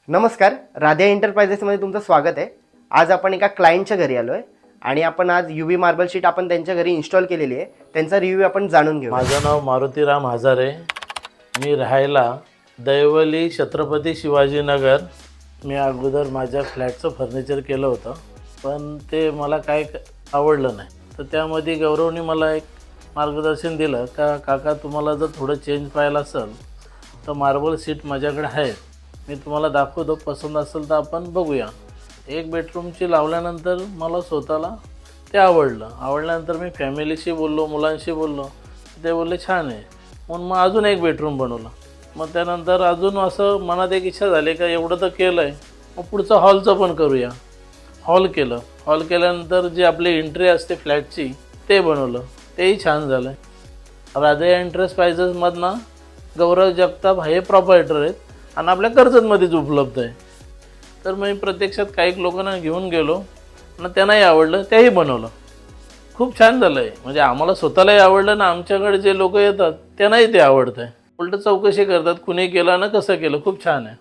नमस्कार, राधे एंटरप्राइजेसमध्ये तुमचं स्वागत आहे। आज आपण एका क्लायंटच्या घरी आलो आहे आणि आपण आज UV मार्बल शीट आपण त्यांच्या घरी इन्स्टॉल केलेली आहे। त्यांचा रिव्ह्यू आपण जाणून घेऊ। माझं नाव मारुतीराम हजारे, मी राहायला दैवली छत्रपती शिवाजीनगर। मी अगोदर माझ्या फ्लॅटचं फर्निचर केलं होतं, पण ते मला काय आवडलं नाही। तर त्यामध्ये गौरवने मला एक मार्गदर्शन दिलं का काका तुम्हाला जर थोडं चेंज पाहिलं असेल तर मार्बल सीट माझ्याकडे आहे, मी तुम्हाला दाखवतो, पसंत असेल तर आपण बघूया। एक बेडरूमची लावल्यानंतर मला स्वतःला ते आवडल्यानंतर मी फॅमिलीशी बोललो, मुलांशी बोललो, ते बोलले छान आहे, म्हणून मग अजून एक बेडरूम बनवलं। मग त्यानंतर अजून असं मनात एक इच्छा झाली का एवढं तर केलं आहे, मग पुढचं हॉलचं पण करूया। हॉल केल्यानंतर जी आपली एंट्री असते फ्लॅटची ते बनवलं, तेही छान झालं। राधे एंटरप्राइजेसमधनं गौरव जगताप हे प्रॉपरायटर आहेत आणि आपल्या कर्जतमध्येच उपलब्ध आहे। तर मी प्रत्यक्षात काही लोकांना घेऊन गेलो आणि त्यांनाही आवडलं, तेही बनवलं, खूप छान झालं आहे। म्हणजे आम्हाला स्वतःलाही आवडलं ना, आमच्याकडे जे लोक येतात त्यांनाही ते आवडतं आहे। उलट चौकशी करतात कुणी केलं ना कसं केलं, खूप छान आहे।